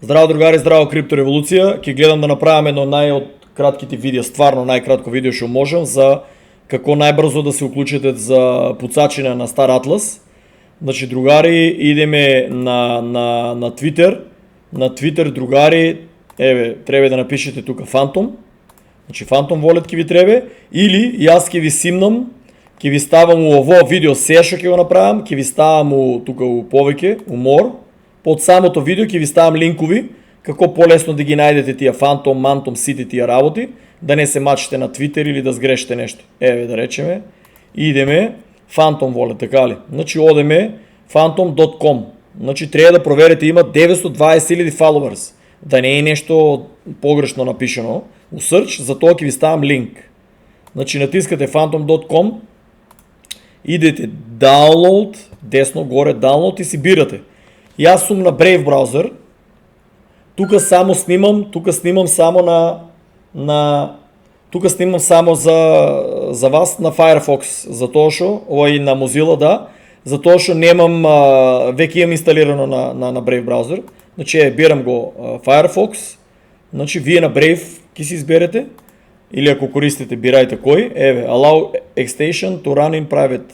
Здраво, другари, здраво, криптореволюция. Ке гледам да направим едно од кратките видеа, стварно најкратко видео што можем за како најбрзо да се уклучите за пуцачина на Стар Атлас. Значи, другари, идеме на Twitter. На Twitter, другари, еве, треба да напишете тука Phantom. Значи, Phantom Wallet ке ви треба. Или јас ке ви симнам, ке ви ставам у ово видео се што ке го направам, ке ви ставам у тука у повеќе, у more. Под самото видео ќе ви ставам линкови како полесно да ги најдете тие Phantom, Mantom, сите тие работи, да не се мачите на Twitter или да сгрешите нешто. Еве да речеме, идеме Phantom Wallet, така ли? Значи одеме phantom.com. Значи треба да проверите, има 920,000 followers. Да не е нешто погрешно напишано у search, затоа ќе ви ставам линк. Значи натискате phantom.com, идете download, десно горе download и си бирате. Јас сум на Brave браузер. Тука само снимам, тука снимам само за вас на Firefox, затоа што овој на Mozilla, да, затоа што немам веќе имам инсталирано на Brave браузер. Значи бирам го Firefox. Значи вие на Brave ќе си изберете или ако користите бирајте кој. Еве, allow extension to run in private.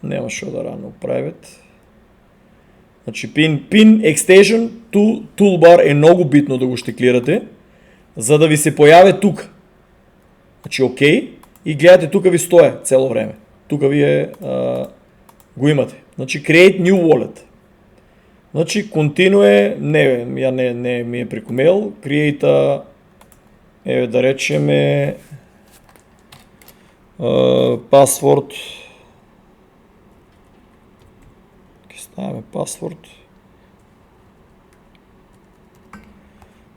Нема што да run in private. Значи pin extension to toolbar е многу битно да го штеклирате, за да ви се појаве тука. Значи окей, и гледате тука ви стоја цело време. Тука ви го имате. Значи create new wallet. Значи continue, не ми е преку мейл, create еве да речеме password. Ставаме пасворд.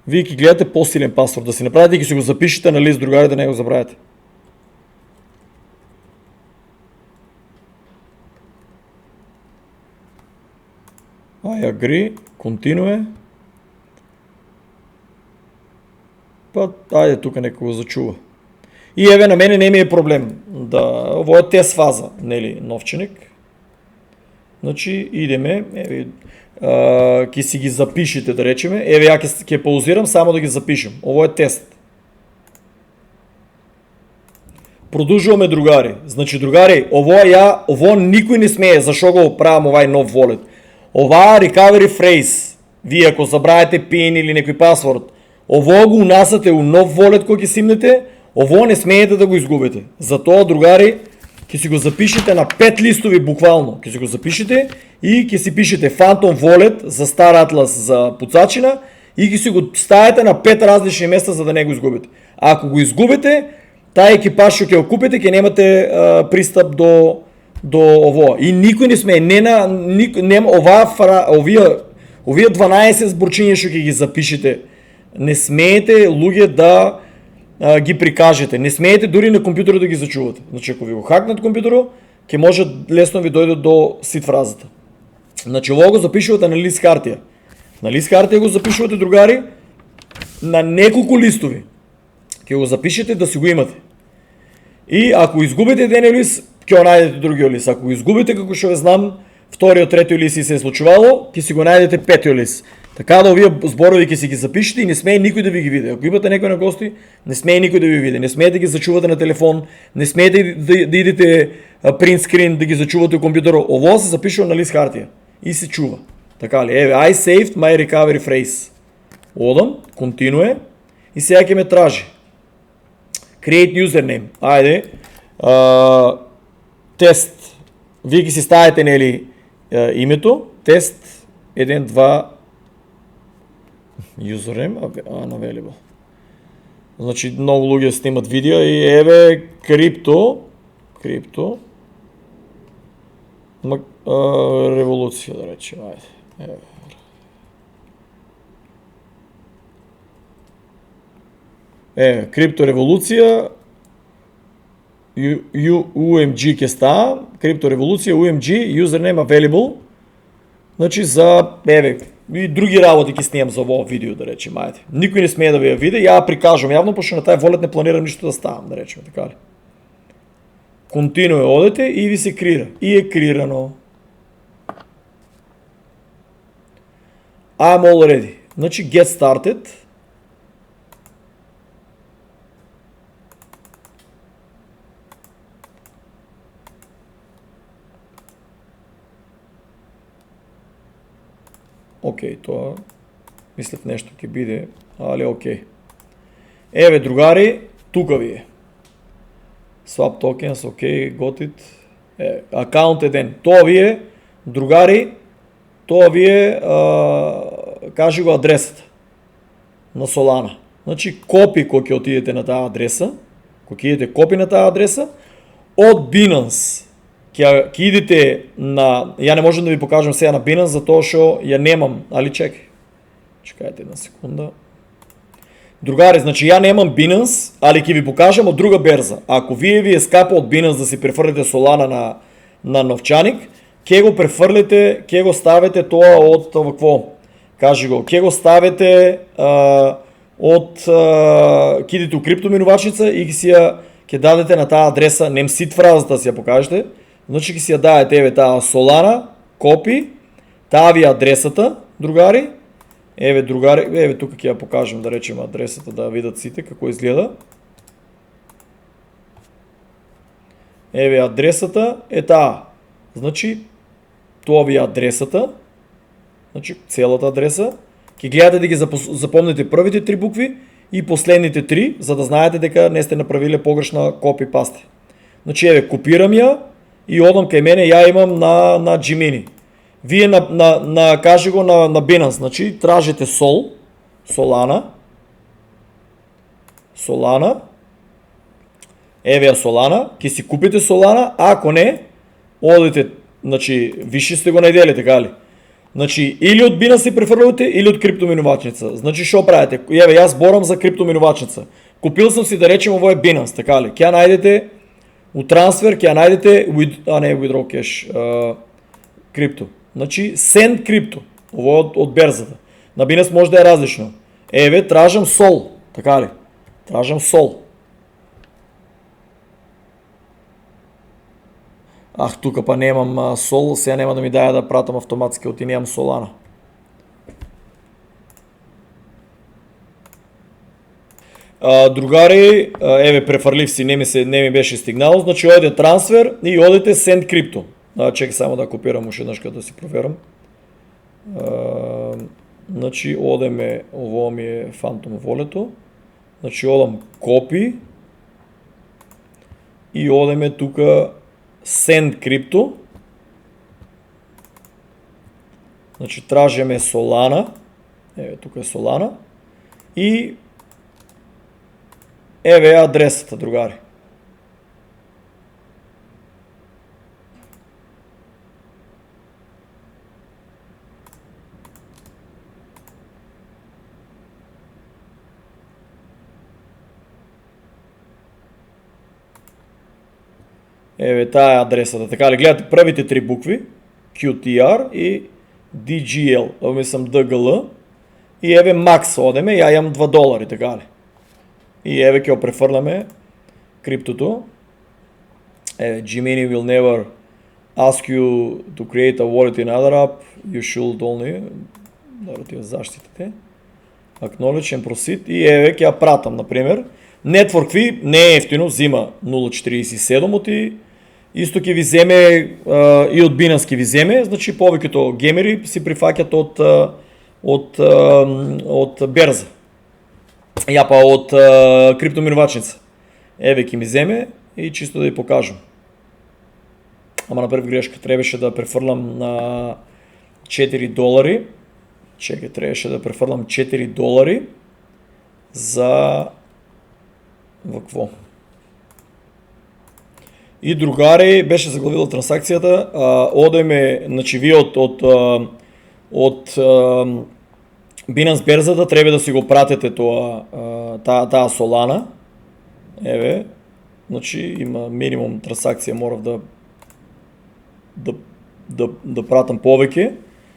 Вие ќе гледате по-силен пасворд да си направите и ќе си го запишете на лист, другари, да не го забравяте. I agree, continue. Па, ајде тука некој го зачува. И еве на мене не ми е проблем да ово е тест фаза, нели, новченик. Значи идеме, еве, ќе си ги запишете да речеме. Еве ја ќе паузирам само да ги запишем. Ово е тест. Продолжуваме, другари. Значи, другари, ово никој не смее, зашо го правам овај нов волет. Ова recovery phrase, вие ако забравите пин или некој пасворд, ово го унасате у нов волет кој ќе симнете, ово не смеете да го изгубите. Затоа, другари, ќе си го запишете на 5 листови буквално. Ќе си го запишете и ќе си пишете Phantom Wallet за Стар Атлас за пуцачина и ќе си го ставите на 5 различни места за да не го изгубите. А ако го изгубите, тај екипаж што ќе го купите ќе немате пристап до ово. И никој не смее, нема овие 12 зборчиња што ќе ги запишете. Не смеете луѓе да ги прикажете. Не смеете дури на компјутерот да ги зачувате. Значи ако ви го хакнат компјутерот, ќе може лесно ви дојде до сит фразата. Значи ово го запишувате на лист хартија. На лист хартија го запишувате, другари, на неколку листови. Ќе го запишете да си го имате. И ако изгубите еден лист, ќе го најдете другиот лист. Ако го изгубите, како што ве знам, вториот, третиот лист и се е случувало, ќе си го најдете петиот лист. Така да овие зборови ќе си ги запишете и не смее никој да ви ги види. Ако имате некој на гости, не смее никој да ви види. Не смеете да ги зачувате на телефон, не смеете да идете print screen да ги зачувате у компјутерот. Ово се запишува на лист хартија и се чува. Така ли? Еве, I saved my recovery phrase. Одам, continue и сега ќе ме тражи. Create username. Ајде. Тест. Вие ќе си ставите, нели, името. Тест 1 2 username unavailable. Значи многу луѓе снимат видео и еве крипто револуција да речем, ајде. Еве крипто револуција UMG ќе става, крипто револуција UMG username available. Значи за еве и други работи ќе снимам за ово видео, да речем, ајде. Никој не смее да ви ја види, ја прикажувам јавно, пошто на тај волет не планирам ништо да ставам, да речеме, така ли. Continue одете и ви се крира. И е крирано. I'm all ready. Значи get started. Окей, тоа мислев нешто ќе биде, али окей. Еве другари, тука ви е. Swap tokens, окей, got it. Акаунт еден. Тоа ви е, другари, тоа ви е, кажи го адресата на Solana. Значи копи кој ќе отидете на таа адреса, кој ќе идете копи на таа адреса, од Binance ќе идете на, ја не можам да ви покажам сега на Binance затоа што ја немам, али чекајте една секунда. Другари, значи ја немам Binance, али ќе ви покажам од друга берза. Ако ви е скапа од Binance да си префрлите Solana на новчаник, ќе го префрлите, ќе го ставите тоа од какво? Кажи го, ќе го ставите од кидите у криптоминувачница и ќе дадете на таа адреса, нем сит фразата си ја покажете. Значи ќе си ја дадете еве таа Solana, копи, таа ви адресата, другари. Еве другари, еве тука ќе ја покажам да речеме адресата да видат сите како изгледа. Еве адресата е таа. Значи тоа ви е адресата. Значи целата адреса. Ќе гледате да ги запомните првите 3 букви и последните 3, за да знаете дека не сте направиле погрешна копи паста. Значи еве копирам ја и одам кај мене, ја имам на Gemini. Вие кажи го на Binance, значи тражите Solana, еве ја Solana, ќе си купите Solana, ако не, одите, значи више сте го најдели, така ли? Значи или од Binance си префрлувате, или од криптоминувачница. Значи што правите? Еве јас борам за криптоминувачница. Купил сум си да речем ово е Binance, така ли? Ќе ја најдете у трансфер, ќе ја најдете withdraw cash, крипто. Значи send крипто, ово од берзата. На Binance може да е различно. Еве, тражам Sol, така ли? Тражам Sol. Тука па немам Sol, сега нема да ми даја да пратам автоматски, оти немам Solana. Другари, еве префрлив си, не ми беше стигнало, значи одите трансфер и одите send крипто. Чекай само да копирам уште еднаш да си проверам. Значи одеме, ово ми е Phantom Wallet-то. Значи одам копи и одеме тука send крипто. Значи тражиме Solana. Еве тука е Solana. И еве адресата, другари. Еве таа е адресата. Така ли, гледате првите 3 букви, QTR и DGL, мислам DGL. И еве Max одеме, ја имам $2, така ли. И еве ќе го префрламе криптото. Еве, Gemini will never ask you to create a wallet in other app. You should only... Добро тие заштитите. Acknowledge and proceed. И еве ќе ја пратам, например. Network fee не е ефтино, взима 0.47 оти. Исто ќе ви земе и од Binance ќе ви земе, значи повеќето геймери си прифаќат од берза. Ја па од криптоминувачница. Еве ќе ми земе и чисто да ја покажам. Ама направив грешка, требаше да префрлам на $4. Чекај, требаше да префрлам $4 за вакво. И другари, беше заглавила трансакцијата, одеме, значи вие од Binance берзата треба да си го пратите таа Solana. Еве, значи има минимум трансакција, морав да пратам повеќе.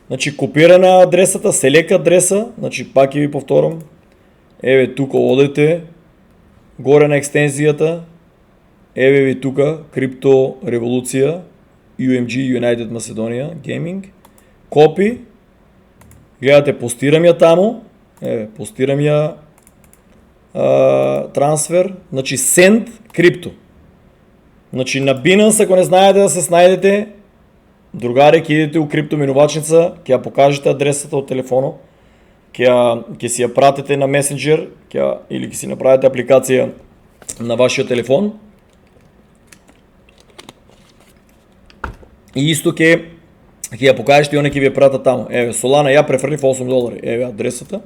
Значи копирана адресата, селек адреса, значи пак ќе ви повторам. Еве тука одете, горе на екстензијата, еве ви тука, крипто револуција, UMG, United Macedonia Gaming, копи, Гледате, постирам я тамо. Постирам я трансфер. Значи send крипто. Значи на Binance, ако не знаете да се снайдете, другари, ке идете у криптоминувачница, ке я покажете адресата от телефона, ке си я пратите на месенджер или ке си направите апликация на вашия телефон. И исто ке я покажете и он ке ви я прата тамо. Solana я преферли в $8. Адресата.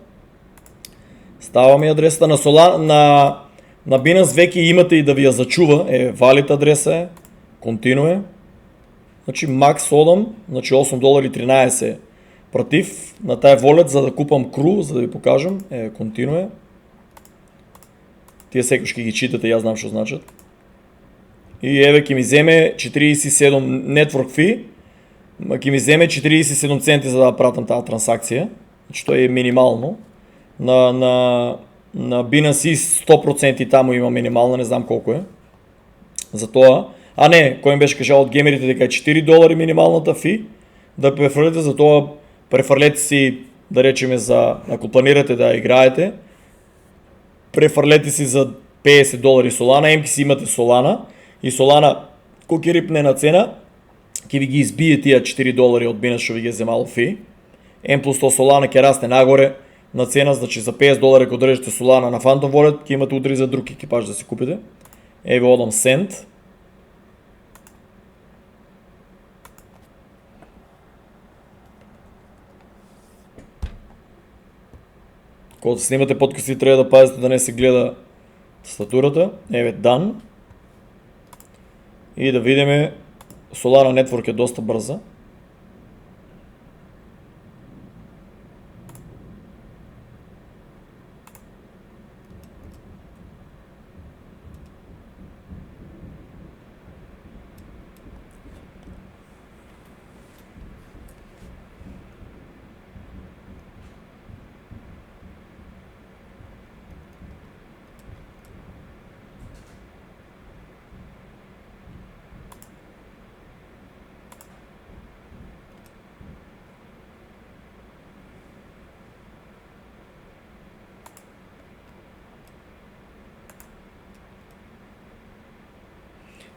Става ми адресата на Solana, на Binance веки имате и да ви я зачува. Valid адреса е. Continue. Значи max odam, значи $8.13 против на тая wallet, за да купам crew, за да ви покажам. Continue. Тия секои ще ги читате, аз знам що значат. И ке ми вземе 47 network fee. Ке ми вземе 47 центи, за да пратам тази транзакция. Значи то е минимално. На Binance 100% там има минимална, не знам колко е. За това. Кой им беше кажал от геймерите, дека е $4 минималната фи да префърлите, за това префърлете си, да речеме, ако планирате да играете, префърлете си за $50 Solana, емки си имате Solana и Solana, коки рипне на цена, ке ви ги избие тия $4 от Binance, що ви ги е вземало фи. М плюс 100 Solana ке расне нагоре на цена, значи за $50, ако държите Solana на Phantom Wallet, ке имате удри за друг екипаж да си купите. Ви отдам Send. Когато снимате подкасти, трябва да пазите да не се гледа статурата. Done. И да видим, Solana Network е доста бърза.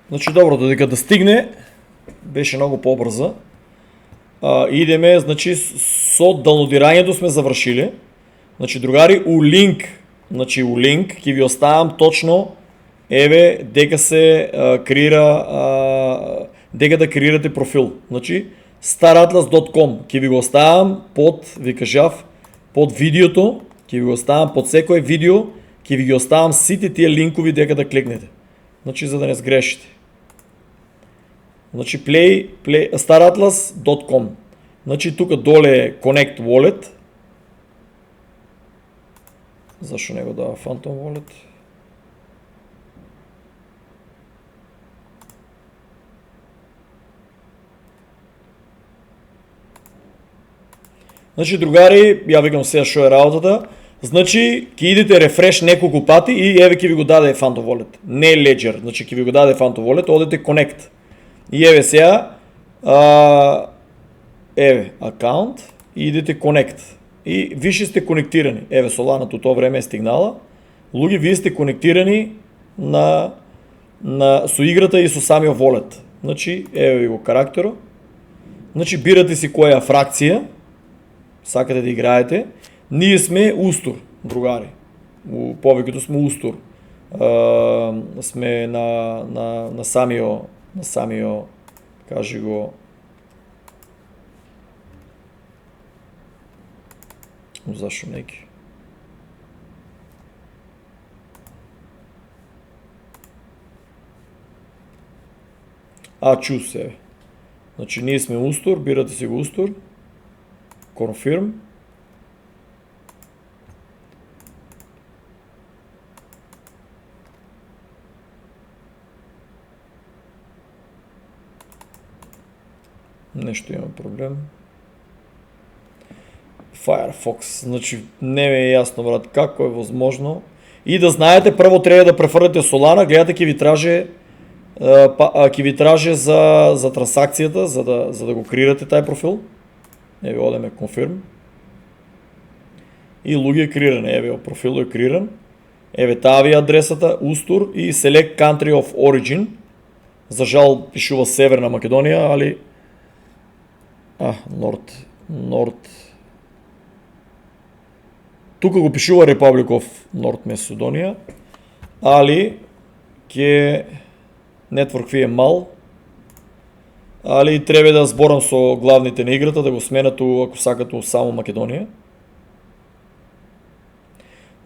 Значи добро, додека да стигне, беше много по-бърза. Идеме, значи со дълнодиранието сме завършили. Значи другари, у линк, ке ви оставам точно, дека се креира, дека да креирате профил. Значи staratlas.com, ке ви го оставам под видеото, ке ви го оставам под всеко видео, ке ви ги оставам сите тия линкови, дека да клекнете. Значи за да не сгрешите. Значи staratlas.com. Значи тук доле е Connect Wallet. Защо не го дава Phantom Wallet? Значи другари, я викам сега шо е работата. Значи ке идете рефреш неколко пати и ке ви го даде Phantom Wallet. Не Ledger, значи ке ви го даде Phantom Wallet, одете Connect. И сега аккаунт и идете Connect. И вие сте конектирани. Solana то това време е стигнала. Луги, вие сте конектирани со играта и со самия wallet. Значи, ви го характера. Значи, бирате си коя фракция. Сакате да играете. Ние сме Устор, другари. Повечето сме Устор. Сме на самио, кажи го, защо неки? Чу се. Значи ние сме Устор, бирате си го Устор. Confirm. Нещо има проблем. Firefox, значи не ми е ясно, брат, как е възможно. И да знаете, първо трябва да префърлите Solana, гледате ке ви траже за трансакцията, за да го креирате taj профил. Ви одеме Confirm. и луѓе криран. Еве, профилот е криран. Еве, таа ви адресата, Устур и Select Country of Origin. За жал пишува Северна Македонија, али Норд. Тука го пишува Republic of North Macedonia, али ќе Network ви е мал, али треба да зборам со главните на играта да го сменат ако сакат само Македонија.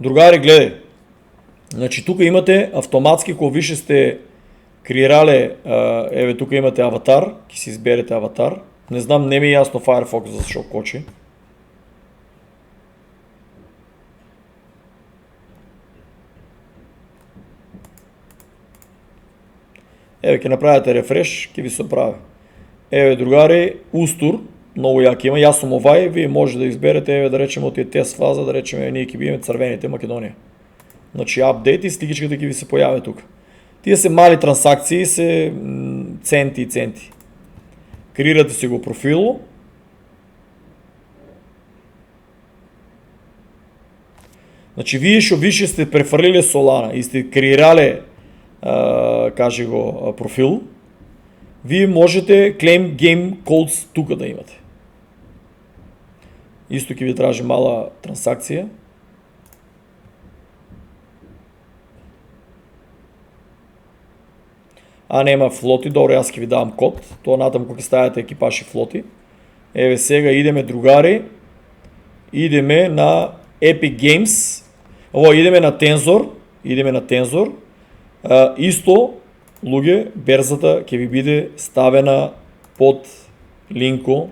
Другари, гледај. Значи тука имате автоматски кога више сте креирале, еве тука имате аватар, ќе си изберете аватар. Не знам, не ми е јасно Firefox зашо кочи. Еве, ќе направите рефреш, ќе ви се прави. Еве, другари, Устур, многу јак има. Јас сум овај, вие може да изберете, еве, да речеме, од тест фаза, да речеме, ние ќе биеме црвените Македонија. Значи, апдейт и стигичката ќе ви се појави тука. Тие се мали трансакции, се центи и центи. Креирате си го профило. Значи, вие што више сте префрлиле Solana и сте креирале кажи го профил, вие можете claim game codes тука да имате. Исто ќе ви тражи мала трансакција. Нема флоти, добро, јас ќе ви давам код, тоа натаму кога ќе ставите екипаж и флоти. Еве сега идеме, другари, идеме на Epic Games, идеме на Tensor, исто, луѓе, берзата ќе ви биде ставена под линко,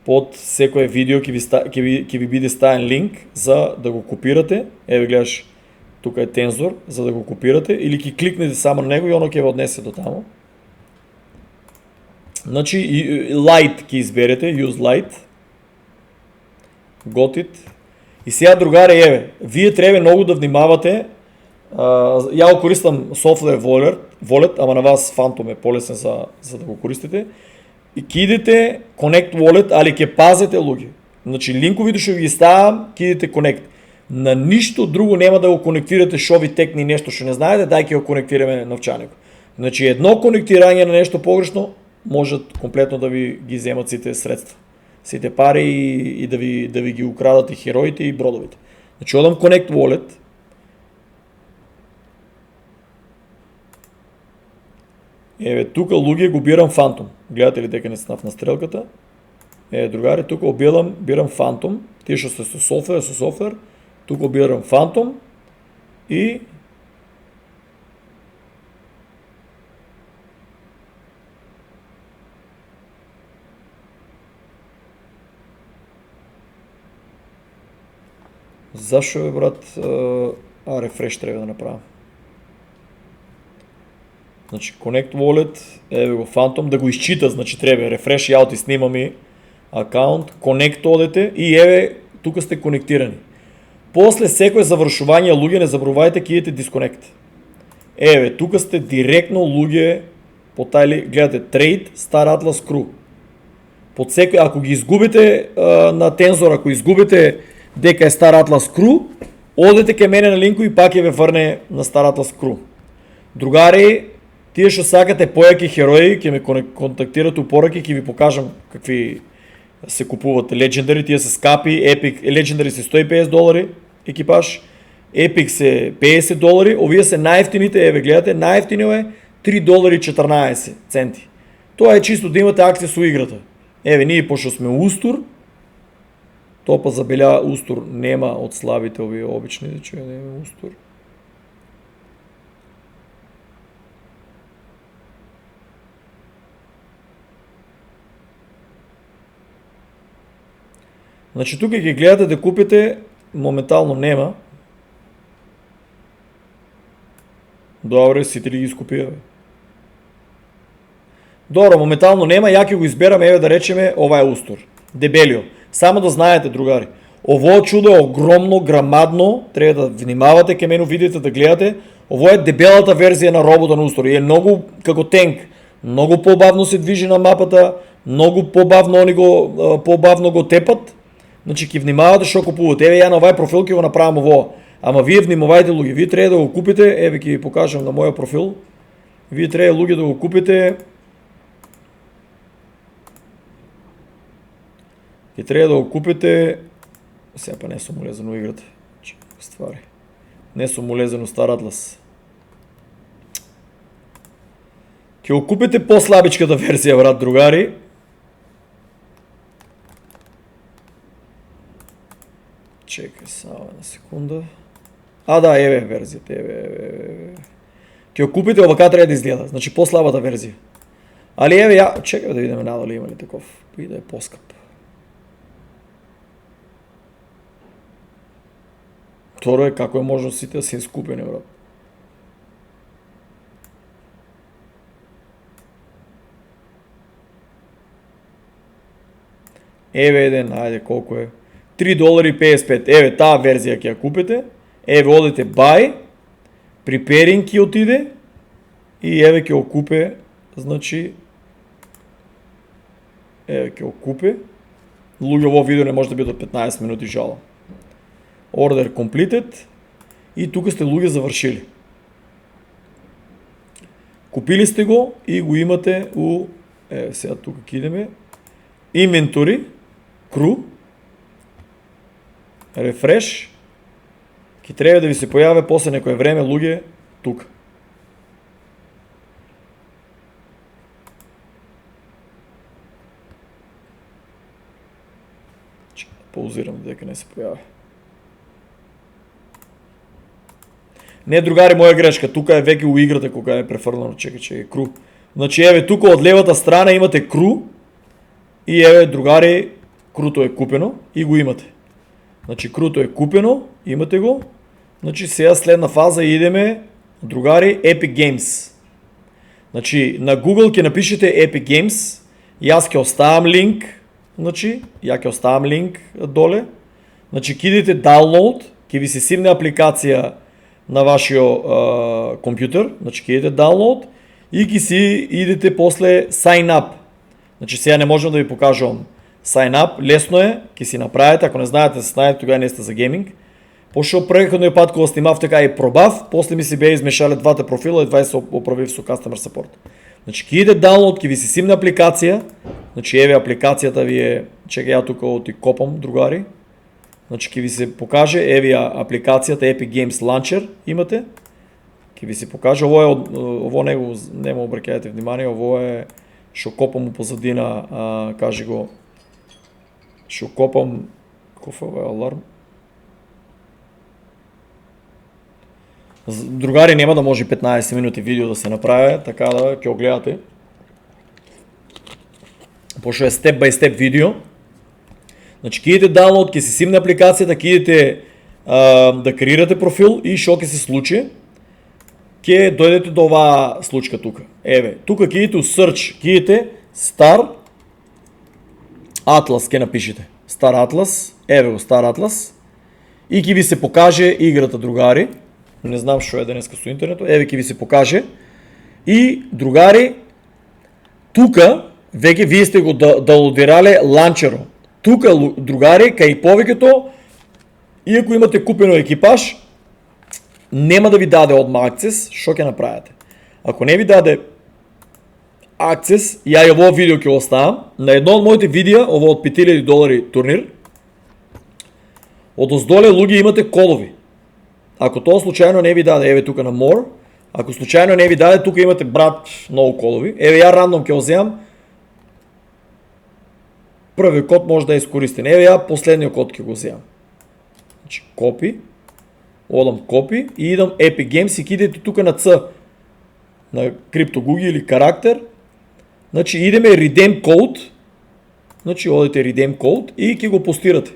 под секое видео ќе ви биде ставен линк за да го копирате. Еве гледаш, тука е Tensor, за да го копирате, или ќе кликнете само на него и оно ќе ве однесе до таму. Значи, Light ќе изберете, Use Light. Got it. И сега, другари, еве, вие треба многу да внимавате. Ја го користам Software Wallet, ама на вас Phantom е полесен за да го користите. И ќе идете Connect Wallet, али ќе пазете, луѓе. Значи, линковите што ги ставам, ќе идете Connect. На ништо друго нема да го конектирате шо ви текни нешто што не знаете, дај ќе го конектираме новчаникот. Значи, едно конектирање на нешто погрешно можат комплетно да ви ги земат сите средства, сите пари и да ви ги украдат и хероите и бродовите. Значи, одам Connect Wallet. Еве, тука, луѓе, го бирам Phantom. Гледате ли дека не снав на стрелката? Еве, другари, тука бирам Phantom. Тие што сте со софтвер, тука бирам Phantom и зашо бе, брат, рефреш треба да направам. Значи, Connect Wallet, еве го Phantom, да го изчита, значи треба рефреш, ја оти снимам и акаунт, Connect одете и еве, тука сте конектирани. После секој завршување, луѓе, не забравајте ќе идете Disconnect. Еве, тука сте директно, луѓе, по тај, гледате Trade, Star Atlas Crew. Под секој, ако ги изгубите на Tensor, ако изгубите дека е Star Atlas Crew, одете ке мене на линку и пак ќе ве врне на Star Atlas Crew. Другари, тие што сакате појаки херои, ќе ме контактирате упораки, ќе ви покажам какви се купуват Legendary, тие се скапи, Epic, Legendary се $150 екипаж, Epic се $50, овие се најефтините, еве гледате, најефтиниот е $3.14. Тоа е чисто да имате акција со играта. Еве, ние пошто сме Устур, тоа па забелја Устур нема од слабите овие обични, значи нема Устур. Значи тука ќе гледате да купите, моментално нема. Добре, сите ли ги искупија? Добро, моментално нема, ја ќе го изберам, еве да речеме, ова е Устур. Дебелио. Само да знаете, другари, ово чудо е огромно, грамадно, треба да внимавате ке мене видите да гледате. Ово е дебелата верзија на робота на Устур. И е многу како тенк. Многу побавно се движи на мапата, многу побавно го тепат. Значи ќе внимавате што купувате. Еве ја на овај профил ќе го направам ово. Ама вие внимавајте луѓе, вие треба да го купите, еве ќе ви покажам на мојот профил. Вие треба луѓе да го купите. Ќе треба да го купите. Сега па не сум улезен во играта. Ствари. Не сум улезен во Star Atlas. Ќе го купите послабичката верзија, брат, другари. Чекай само една секунда. Да, еве верзијата, еве. Ќе го купите, овака треба да изгледа, значи послабата верзија. Али еве ја, чекай да видиме надали има ли таков, и да е поскап. Второ е како е можно сите да се искупени, брат. Еве еден, ајде колку е? $3.55. Еве таа верзија ќе ја купите. Еве одите buy. Preparing ќе отиде. И еве ќе го купе, значи еве ќе го купе. Луѓе, ово видео не може да биде до 15 минути, жала. Order completed. И тука сте луѓе завршили. Купили сте го и го имате у еве сега тука ќе идеме. Inventory, crew. Refresh. Ки треба да ви се појаве после некое време луѓе тука. Паузирам дека не се појави. Не, другари, моја грешка. Тука е веќе у играта кога е префрлено. Чекай, кру. Значи еве тука од левата страна имате кру. И еве, другари, круто е купено и го имате. Значи круто е купено, имате го. Значи сега следна фаза идеме, другари, Epic Games. Значи на Google ќе напишете Epic Games. Јас ќе оставам линк. Значи, ја ќе оставам линк доле. Значи ќе идете download, ќе ви се симне апликација на вашиот компјутер. Значи ќе идете download и ќе си идете после sign up. Значи сега не можам да ви покажам sign up, лесно е, ќе си направите, ако не знаете да се знаете, тогава не сте за гейминг. Пошто преходниот пат кога снимав така и пробав, после ми се беа измешале двата профила и два се оправив со customer support. Значи ќе иде download, ќе ви се симне апликација. Значи еве апликацијата ви е, чекај ја тука оти копам, другари. Значи ќе ви се покаже, еве апликацијата Epic Games Launcher имате. Ќе ви се покаже, ово него нема обраќајте внимание, ово е што копам позадина, кажи го, што копам, кој е овој аларм? Другари, нема да може 15 минути видео да се направи, така да ќе го гледате. Пошто е степ бај степ видео. Значи ќе идете download, ќе се симне апликацијата, ќе идете да креирате профил и што ќе се случи? Ќе дојдете до оваа случка тука. Еве, тука ќе идете у search, ќе идете Star Atlas, ќе напишете. Star Atlas, еве го Star Atlas. И ќе ви се покаже играта, другари. Не знам што е денеска со интернетот. Еве ќе ви се покаже. И, другари, тука веќе вие сте го даунлодирале ланчеро. Тука, другари, кај повеќето, иако имате купено екипаж, нема да ви даде одма акцес, што ќе направите? Ако не ви даде акцес, ја и ово видео ќе оставам, на едно од моите видеа, ово од $5000 турнир, од оздоле луѓе имате кодови. Ако тоа случајно не ви даде, еве тука на More, ако случајно не ви даде, тука имате брат многу кодови. Еве ја рандом ќе го земам. Првиот код може да е искористен. Еве ја последниот код ќе го земам. Значи копи. Одам копи и идам Epic Games и кидете тука на C, на CryptoGugi или карактер. Значи идеме redeem code. Значи одите redeem code и ќе го постирате.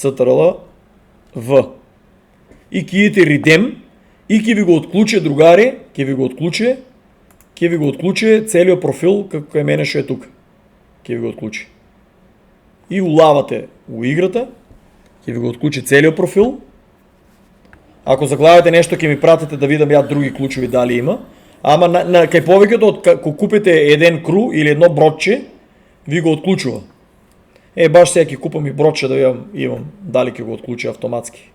CTRL V. И ќе идете redeem и ќе ви го отклуче, другари, ќе ви го отклуче целиот профил како е мене што е тука. Ќе ви го отклучи. И улавате у играта, ќе ви го отклучи целиот профил. Ако заглавите нешто, ќе ми пратите да видам ја други клучови дали има. Ама кај повеќето, ако купите еден кру или едно бродче, ви го отключува. Баш сега ќе купам и бродче да имам дали ќе го отключи автоматски.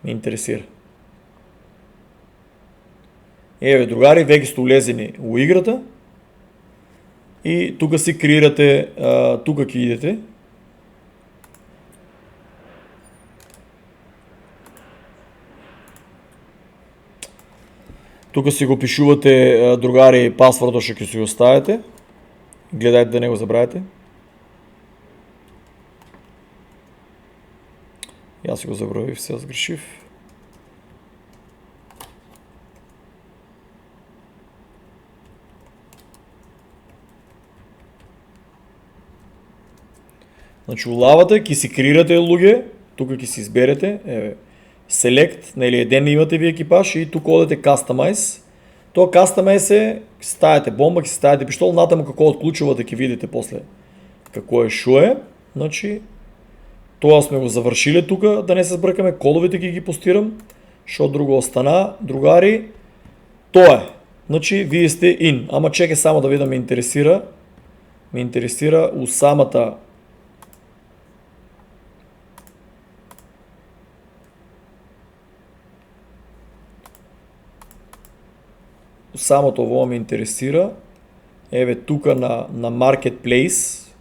Ме интересира. Другари, веќе сте улезени у играта и тука си креирате, тука ќе идете. Тука си го пишувате, другари, пасворда што ќе си го ставите. Гледајте да не го забравите. Јас си го забравив, сега сгрешив. Значи улавате, ќе си креирате луѓе, тука ќе си изберете, Select, нели еден имате ви екипаж и тука одете Customize. То Customize е, ставите бомба, ќе си ставите пиштол, натаму како отклучувате ќе видите после како е шо е. Значи тоа сме го завршиле тука, да не се сбркаме, кодовите ги постирам. Шо друго остана, другари? Тоа е. Значи вие сте in, ама чекай само да видам, ме интересира у самата самото ово ме интересира. Тука на Marketplace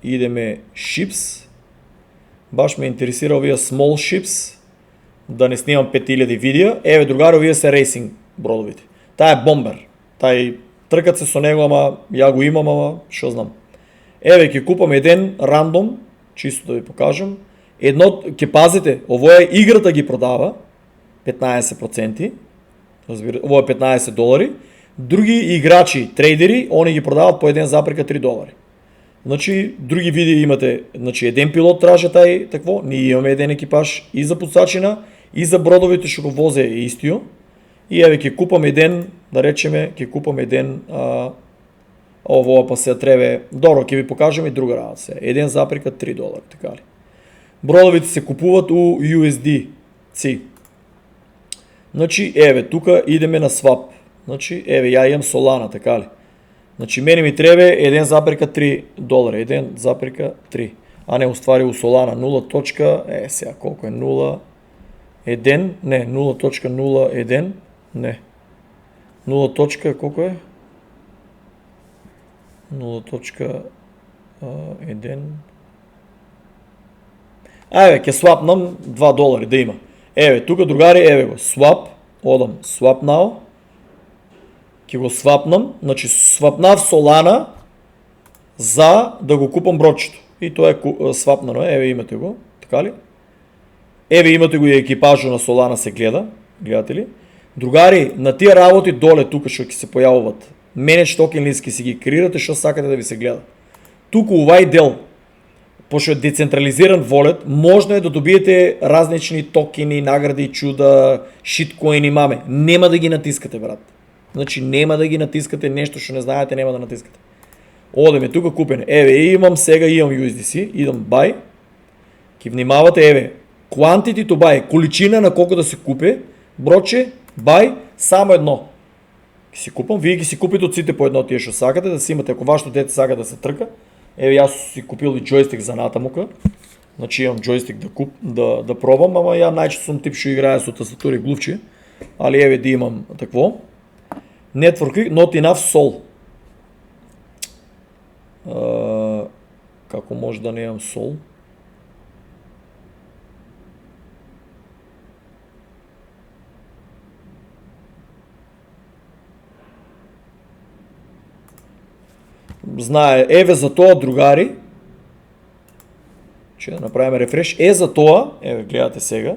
идеме Ships. Баш ме интересира овие Small Ships, да не снимам 5000 видеа. Другари, овие се рейсинг бродовите. Таа е бомбер. Тркат се со него, ама ја го имам, ама шо знам. Ќе купам еден рандом, чисто да ви покажам. Едно, ќе пазите, ово е играта ги продава 15%. Ово е $15. Други играчи, трейдери, они ги продават по 1,3 долари. Значи, други видеи имате, значи еден пилот траже такво, ние имаме еден екипаж и за подсачина, и за бродовите што го возе е истио. И ќе купам еден, да речеме, ово па се требе, добро, ќе ви покажем и друга работа се, 1,3 долари, така ли. Бродовите се купуват у USDC. Значи, тука идеме на swap. Значи, ја имам Solana, така ли. Значи, мене ми треба 1,3 долара, 1,3. А не, уствари у Solana 0. Сега колко е 0, 1, не, 0.01, не. 0. Колко е? 0.1. Ке свапнам 2 долари да има. Тука, другари, го, swap, одам, swap now. Ке го свапнам, значи свапнав Solana за да го купам бродчето. И тоа е свапнано, имате го, така ли? Имате го и екипажо на Solana се гледа, гледате ли? Другари, на тия работи доле тука што ќе се појавуват, Manage Token List ке си ги креирате што сакате да ви се гледа. Тука овај дел, пошто е децентрализиран волет, можно е да добиете различни токени, награди, чуда, шиткоини маме. Нема да ги натискате, брат. Значи нема да ги натискате, нешто што не знаете, нема да натискате. Одеме тука купене. Имам USDC, идам buy. Ки внимавате, quantity to buy, количина на колко да се купи, броче, buy, само едно. Ки си купам, вие ги си купите од сите по едно тие што сакате, да си имате, ако вашето дете сака да се трка. Јас си купил и джойстик за натамука. Значи имам джойстик да пробам, ама ја најчесто сум тип што играе со тастатура и глувче. Али да имам такво. Network, not enough sol. Како може да не имам сол? Знае, за тоа, другари. Че да направиме рефреш. За тоа, гледате сега.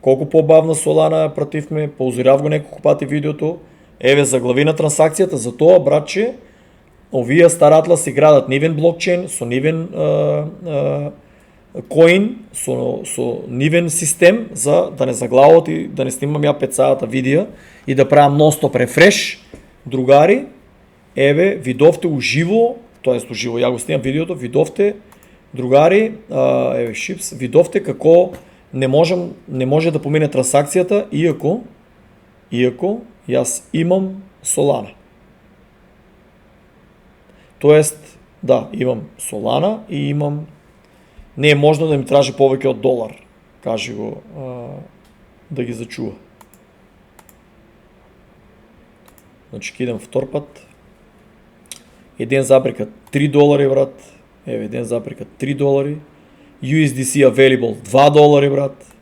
Колку по-бавна Solana пративме, поузорав го неколку пати видеото. За глави на трансакцијата, за тоа, братче, овие старатла си градат нивен блокчейн, со нивен коин, со нивен систем, за да не заглават и да не снимам ја 5 сата видеа и да правам нон-стоп рефреш. Другари, видовте уживо, тоест уживо, ја го снимам видеото, видовте, другари, Ships, видовте како не може да помине трансакцијата, иако јас имам Solana. Тоест, Да, имам Solana и имам... Не е можно да ми тражи повече от $1. Кажи го да ги зачува. Значи идем втор път. Един запрека $3, брат. Еве, един запрека $3. USDC available $2, брат.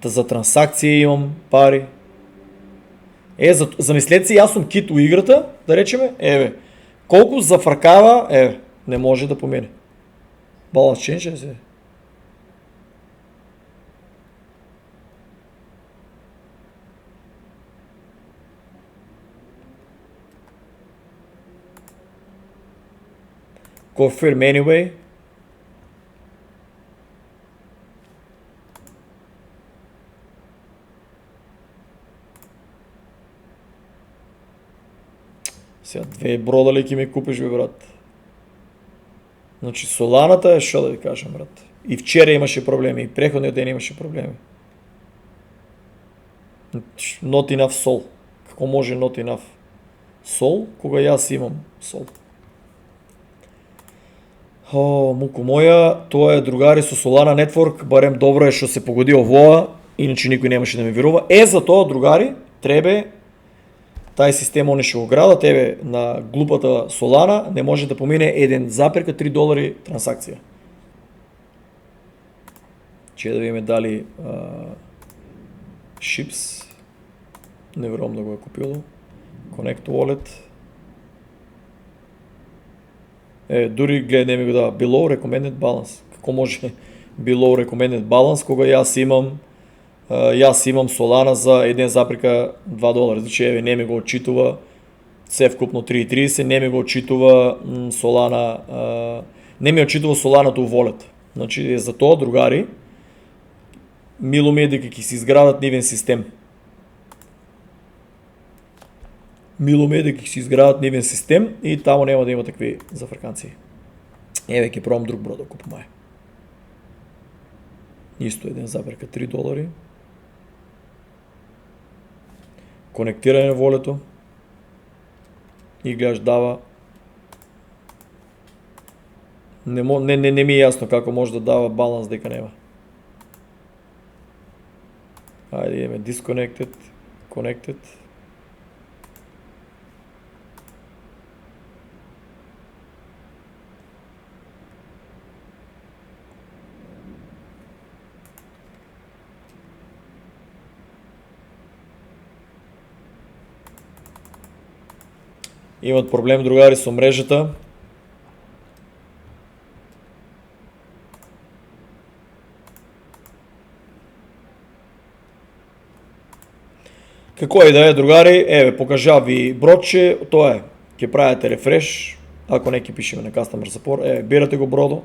Та за трансакции имам пари. Замислете си, аз съм кит у играта, да речеме, еве. Колко зафракава, еве, не може да помине. Баланс change се. Confirm anyway. Сега 2 брода ли ки ми купиш, бе, брат? Значи Соланата е, що да ви кажем, брат. И вчера имаше проблеми, и преходния ден имаше проблеми. Not enough Sol. Какво може not enough Sol, кога и аз имам Sol? О, муко моя, тоа е другари со Solana Network, барем добро е што се погоди овоа, иначе никој немаше да ми верува. За тоа, другари, требе тај система не ще го града, тебе на глупата Solana не може да помине $1,3 трансакция. Че да ви ме дали Ships. Не верувам да го е купило. Connect Wallet. Дори гледай не ми го дава. Below Recommended Balance. Какво може Below Recommended Balance, кога аз имам Solana за $1,2. Значи не ми го отчитува все вкупно 3,30, не ми го отчитува Solana, не ми отчитува Solana-то Wallet. Значи за тоа, другари, мило ми е дека ќе си изградат нивен систем. Мило ми е дека ќе си изградат нивен систем и тамо нема да има такви зафрканции. Еве, ќе пробам друг брод да купам. Исто $1,3. Конектиране на волето и гледаш дава. Не ми е ясно како може да дава баланс дека нема. Хайде идеме disconnected, connected. Имат проблем, другари, со мрежата. Какво и да е, другари? Еве, покажа ви бродче, тоа е. Ке правите рефреш, ако не ке пишеме на Customer Support, еве, бирате го бродо.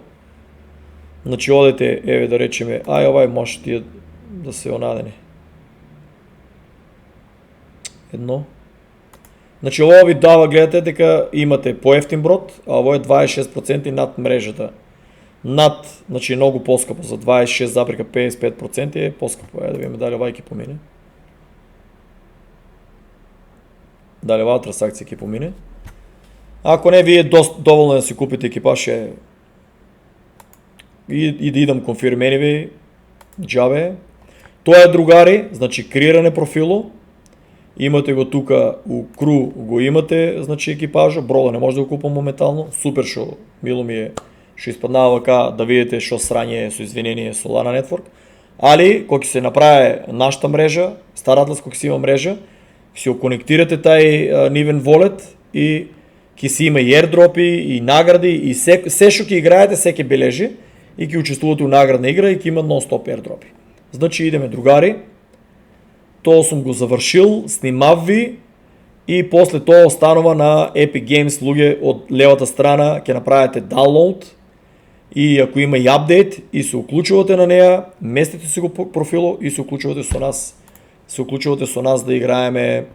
Значи одете, еве да речеме, овај може тие да се онадени. Едно. Значи ова ви дава, гледате дека имате поевтин брод, а ово е 26% над мрежата. Над, значи многу поскапо, за 26,55% е поскапо. Да видиме дали ова ќе помине. Дали ова трансакција ќе помине. Ако не, вие доволно да си купите екипаж и да идам конфирмени ви, джабе. Тоа е, другари, значи креиране профило. Имате го тука у кру, го имате, значи екипажа, брода не може да го купам моментално, супер шо, мило ми е, што испаднава вака да видите шо срање е со извинение Solana Network, али кога ќе се направи нашата мрежа, Star Atlas кога ќе си има мрежа, ќе си го конектирате тај нивен wallet и ќе си има и airdropи, и награди, и се шо ќе играете, се ќе бележи и ќе учествувате у наградна игра и ќе има нон-стоп airdropи. Значи идеме, другари. Тоа сум го завршил, снимав ви и после тоа останува на Epic Games луѓе од левата страна, ќе направите download и ако има и апдейт и се уклучувате на неа, местите си го профило и се уклучувате со нас. Се уклучувате со нас да играеме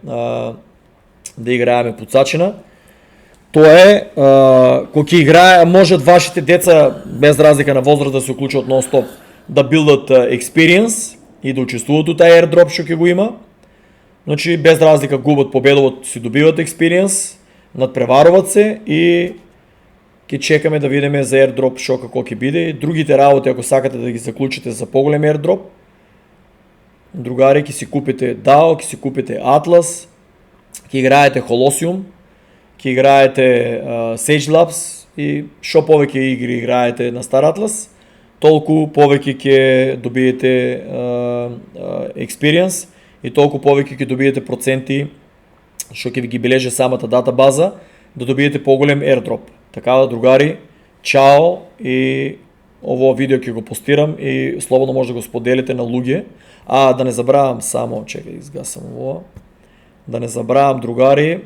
пуцачина. Тоа е, кога ќе играе, можат вашите деца без разлика на возраст да се уклучуват нон-стоп, да билдат experience и да учествуват у тај airdrop што ќе го има. Значи без разлика губат, победуват, си добиват experience, надпреваруват се и ќе чекаме да видиме за airdrop шо како ќе биде. Другите работи, ако сакате да ги заклучите за поголем airdrop, другари, ќе си купите DAO, ќе си купите Atlas, ќе играете Holosium, ќе играете Sage Labs и шо повеќе игри играете на Star Atlas, толку повеќе ќе добиете experience и толку повеќе ќе добиете проценти што ќе ви ги бележи самата датабаза да добиете поголем airdrop. Така да, другари, чао, и ово видео ќе го постирам и слободно може да го споделите на луѓе. Да не забравам само, чекај, изгасам ово. Да не забравам, другари,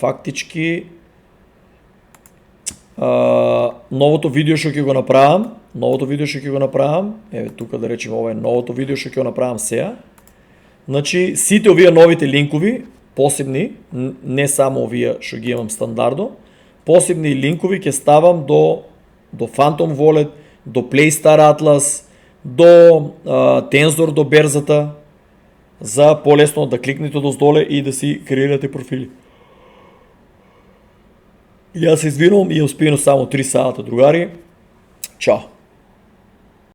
фактички новото видео што ќе го направам, еве тука да речеме ова е новото видео што ќе го направам сега. Значи, сите овие новите линкови, посебни, не само овие што ги имам стандардно, посебни линкови ќе ставам до Phantom Wallet, до Playstar Atlas, до Tensor, до берзата, за полесно да кликнете доздоле и да си креирате профили. Јас се извинувам и успеено само 3 сата, другари. Чао!